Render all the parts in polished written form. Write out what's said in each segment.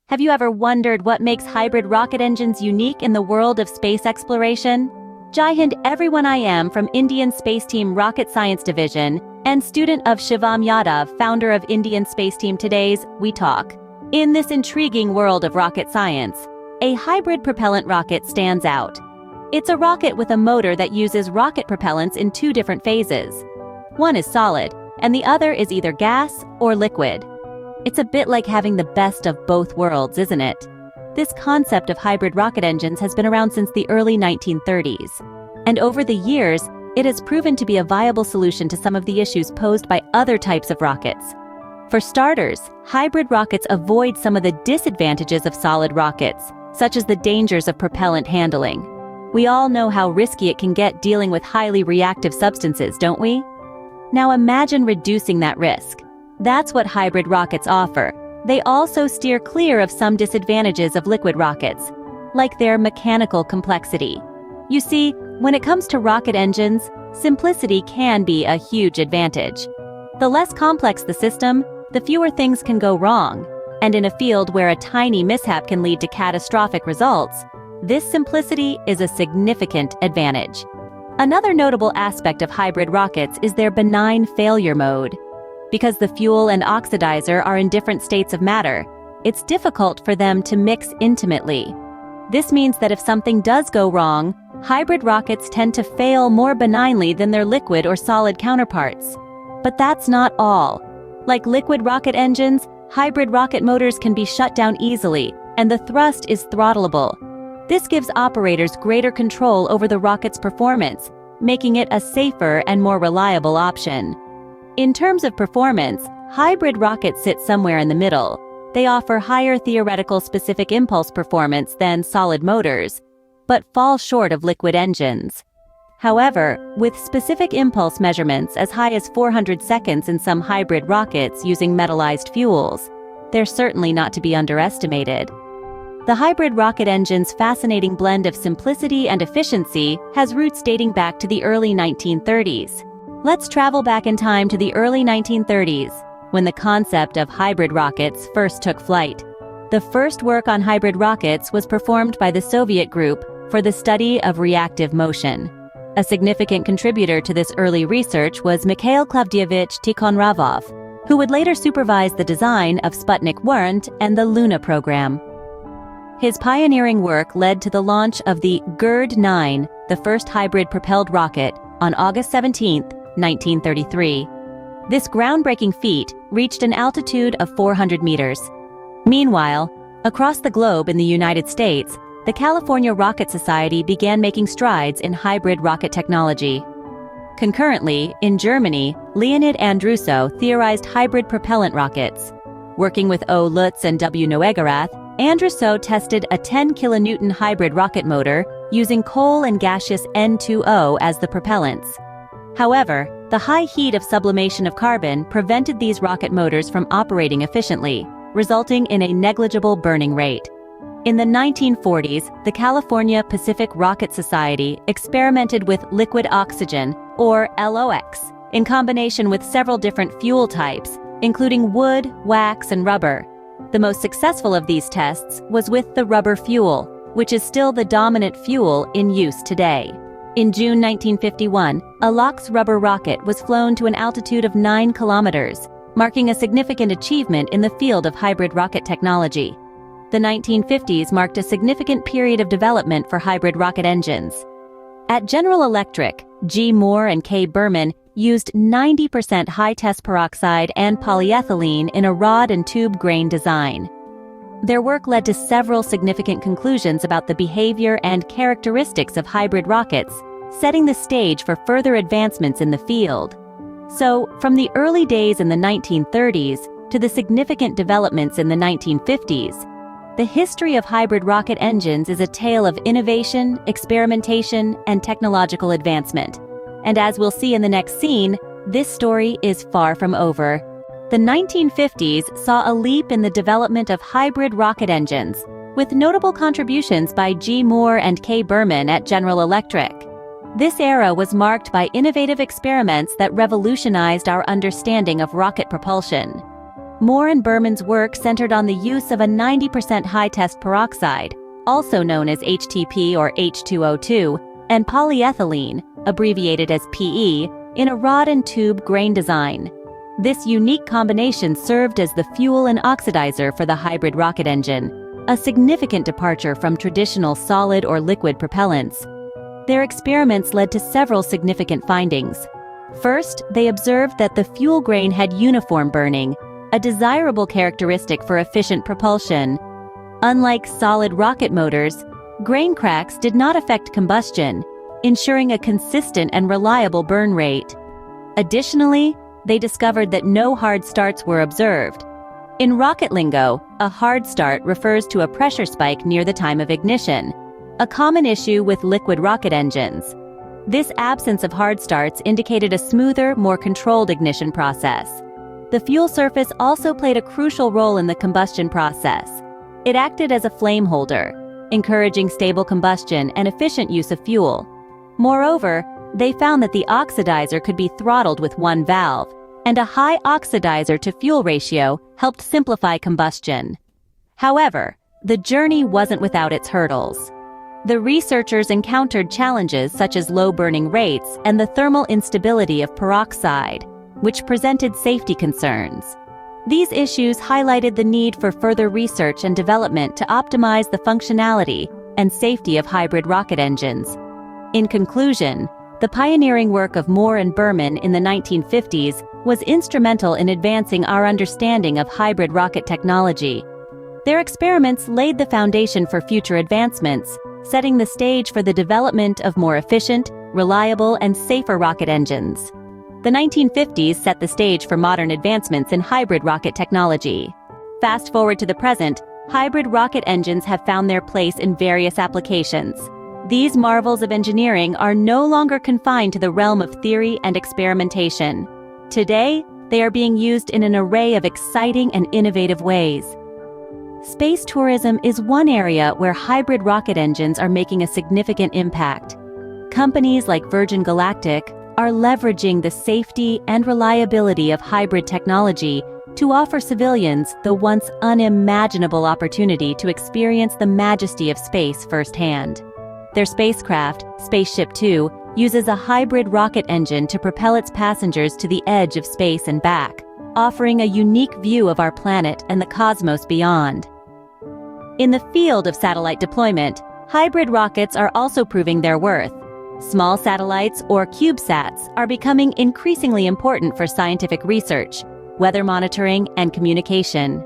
Have you ever wondered what makes hybrid rocket engines unique in the world of space exploration? Jai Hind everyone, I am from Indian Space Team Rocket Science Division and student of Shivam Yadav, founder of Indian Space Team. Today's We Talk. In this intriguing world of rocket science, a hybrid propellant rocket stands out. It's a rocket with a motor that uses rocket propellants in two different phases. One is solid, and the other is either gas or liquid. It's a bit like having the best of both worlds, isn't it? This concept of hybrid rocket engines has been around since the early 1930s. And over the years, it has proven to be a viable solution to some of the issues posed by other types of rockets. For starters, hybrid rockets avoid some of the disadvantages of solid rockets, such as the dangers of propellant handling. We all know how risky it can get dealing with highly reactive substances, don't we? Now imagine reducing that risk. That's what hybrid rockets offer. They also steer clear of some disadvantages of liquid rockets, like their mechanical complexity. You see, when it comes to rocket engines, simplicity can be a huge advantage. The less complex the system, the fewer things can go wrong. And in a field where a tiny mishap can lead to catastrophic results, this simplicity is a significant advantage. Another notable aspect of hybrid rockets is their benign failure mode. Because the fuel and oxidizer are in different states of matter, it's difficult for them to mix intimately. This means that if something does go wrong, hybrid rockets tend to fail more benignly than their liquid or solid counterparts. But that's not all. Like liquid rocket engines, hybrid rocket motors can be shut down easily, and the thrust is throttleable. This gives operators greater control over the rocket's performance, making it a safer and more reliable option. In terms of performance, hybrid rockets sit somewhere in the middle. They offer higher theoretical specific impulse performance than solid motors, but fall short of liquid engines. However, with specific impulse measurements as high as 400 seconds in some hybrid rockets using metallized fuels, they're certainly not to be underestimated. The hybrid rocket engine's fascinating blend of simplicity and efficiency has roots dating back to the early 1930s. Let's travel back in time to the early 1930s, when the concept of hybrid rockets first took flight. The first work on hybrid rockets was performed by the Soviet group for the study of reactive motion. A significant contributor to this early research was Mikhail Klavdievich Tikhonravov, who would later supervise the design of Sputnik 1 and the Luna program. His pioneering work led to the launch of the GERD-9, the first hybrid-propelled rocket, on August 17, 1933. This groundbreaking feat reached an altitude of 400 meters. Meanwhile, across the globe in the United States, the California Rocket Society began making strides in hybrid rocket technology. Concurrently, in Germany, Leonid Andrusow theorized hybrid propellant rockets. Working with o1h and w1h, Andrusow tested a 10 kilonewton hybrid rocket motor using coal and gaseous N2O as the propellants. However, the high heat of sublimation of carbon prevented these rocket motors from operating efficiently, resulting in a negligible burning rate. In the 1940s, the California Pacific Rocket Society experimented with liquid oxygen, or LOX, in combination with several different fuel types, including wood, wax, and rubber. The most successful of these tests was with the rubber fuel, which is still the dominant fuel in use today. In June 1951, a LOX rubber rocket was flown to an altitude of 9 kilometers, marking a significant achievement in the field of hybrid rocket technology. The 1950s marked a significant period of development for hybrid rocket engines. At General Electric, G. Moore and K. Berman used 90% high-test peroxide and polyethylene in a rod and tube grain design. Their work led to several significant conclusions about the behavior and characteristics of hybrid rockets, setting the stage for further advancements in the field. So, from the early days in the 1930s to the significant developments in the 1950s, the history of hybrid rocket engines is a tale of innovation, experimentation, and technological advancement. And as we'll see in the next scene, this story is far from over. The 1950s saw a leap in the development of hybrid rocket engines, with notable contributions by G. Moore and K. Berman at General Electric. This era was marked by innovative experiments that revolutionized our understanding of rocket propulsion. Moore and Berman's work centered on the use of a 90% high-test peroxide, also known as HTP or H2O2, and polyethylene, abbreviated as PE, in a rod and tube grain design. This unique combination served as the fuel and oxidizer for the hybrid rocket engine, a significant departure from traditional solid or liquid propellants. Their experiments led to several significant findings. First, they observed that the fuel grain had uniform burning, a desirable characteristic for efficient propulsion. Unlike solid rocket motors, grain cracks did not affect combustion, ensuring a consistent and reliable burn rate. Additionally, they discovered that no hard starts were observed. In rocket lingo, a hard start refers to a pressure spike near the time of ignition, a common issue with liquid rocket engines. This absence of hard starts indicated a smoother, more controlled ignition process. The fuel surface also played a crucial role in the combustion process. It acted as a flame holder, encouraging stable combustion and efficient use of fuel. Moreover, they found that the oxidizer could be throttled with one valve, and a high oxidizer-to-fuel ratio helped simplify combustion. However, the journey wasn't without its hurdles. The researchers encountered challenges such as low burning rates and the thermal instability of peroxide, which presented safety concerns. These issues highlighted the need for further research and development to optimize the functionality and safety of hybrid rocket engines. In conclusion, the pioneering work of Moore and Berman in the 1950s was instrumental in advancing our understanding of hybrid rocket technology. Their experiments laid the foundation for future advancements, setting the stage for the development of more efficient, reliable, and safer rocket engines. The 1950s set the stage for modern advancements in hybrid rocket technology. Fast forward to the present, hybrid rocket engines have found their place in various applications. These marvels of engineering are no longer confined to the realm of theory and experimentation. Today, they are being used in an array of exciting and innovative ways. Space tourism is one area where hybrid rocket engines are making a significant impact. Companies like Virgin Galactic are leveraging the safety and reliability of hybrid technology to offer civilians the once unimaginable opportunity to experience the majesty of space firsthand. Their spacecraft, Spaceship Two, uses a hybrid rocket engine to propel its passengers to the edge of space and back, offering a unique view of our planet and the cosmos beyond. In the field of satellite deployment, hybrid rockets are also proving their worth. Small satellites, or CubeSats, are becoming increasingly important for scientific research, weather monitoring, and communication.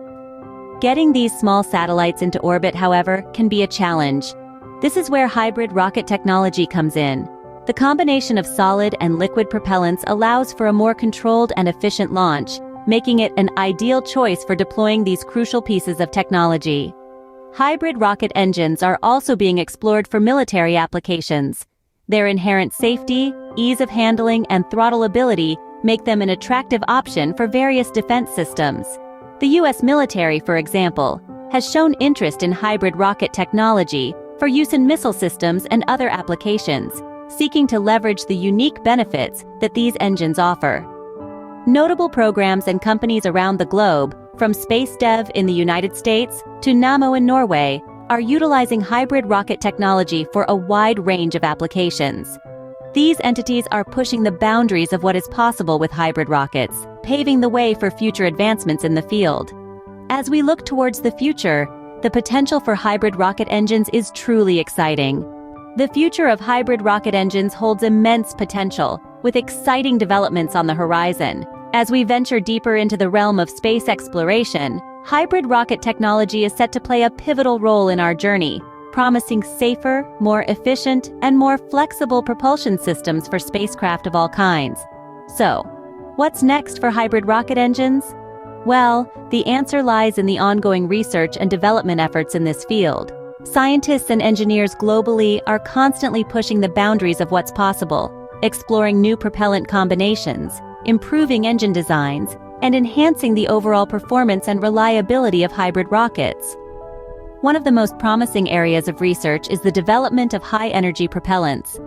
Getting these small satellites into orbit, however, can be a challenge. This is where hybrid rocket technology comes in. The combination of solid and liquid propellants allows for a more controlled and efficient launch, making it an ideal choice for deploying these crucial pieces of technology. Hybrid rocket engines are also being explored for military applications. Their inherent safety, ease of handling, and throttle ability make them an attractive option for various defense systems. The U.S. military, for example, has shown interest in hybrid rocket technology for use in missile systems and other applications, seeking to leverage the unique benefits that these engines offer. Notable programs and companies around the globe, from SpaceDev in the United States to Nammo in Norway, are utilizing hybrid rocket technology for a wide range of applications. These entities are pushing the boundaries of what is possible with hybrid rockets, paving the way for future advancements in the field. As we look towards the future, the potential for hybrid rocket engines is truly exciting. The future of hybrid rocket engines holds immense potential, with exciting developments on the horizon. As we venture deeper into the realm of space exploration, hybrid rocket technology is set to play a pivotal role in our journey, promising safer, more efficient, and more flexible propulsion systems for spacecraft of all kinds. So, what's next for hybrid rocket engines? Well, the answer lies in the ongoing research and development efforts in this field. Scientists and engineers globally are constantly pushing the boundaries of what's possible, exploring new propellant combinations, improving engine designs, and enhancing the overall performance and reliability of hybrid rockets. One of the most promising areas of research is the development of high-energy propellants.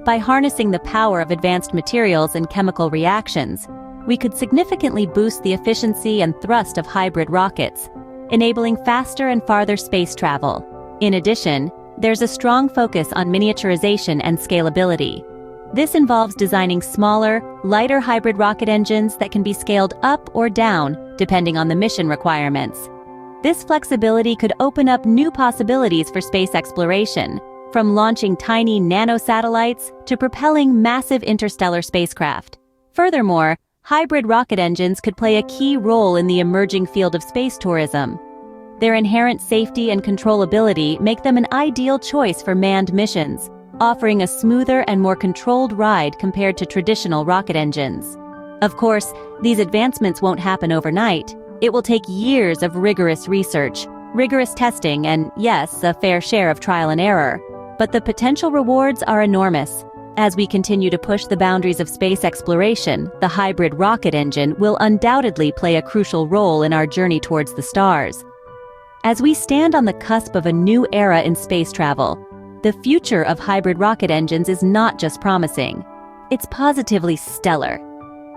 By harnessing the power of advanced materials and chemical reactions, we could significantly boost the efficiency and thrust of hybrid rockets, enabling faster and farther space travel. In addition, there's a strong focus on miniaturization and scalability. This involves designing smaller, lighter hybrid rocket engines that can be scaled up or down depending on the mission requirements. This flexibility could open up new possibilities for space exploration, from launching tiny nanosatellites to propelling massive interstellar spacecraft. Furthermore, hybrid rocket engines could play a key role in the emerging field of space tourism. Their inherent safety and controllability make them an ideal choice for manned missions, offering a smoother and more controlled ride compared to traditional rocket engines. Of course, these advancements won't happen overnight. It will take years of rigorous research, rigorous testing, and yes, a fair share of trial and error. But the potential rewards are enormous. As we continue to push the boundaries of space exploration, the hybrid rocket engine will undoubtedly play a crucial role in our journey towards the stars. As we stand on the cusp of a new era in space travel, the future of hybrid rocket engines is not just promising. It's positively stellar.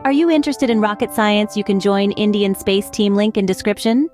Are you interested in rocket science? You can join Indian Space Team, link in description.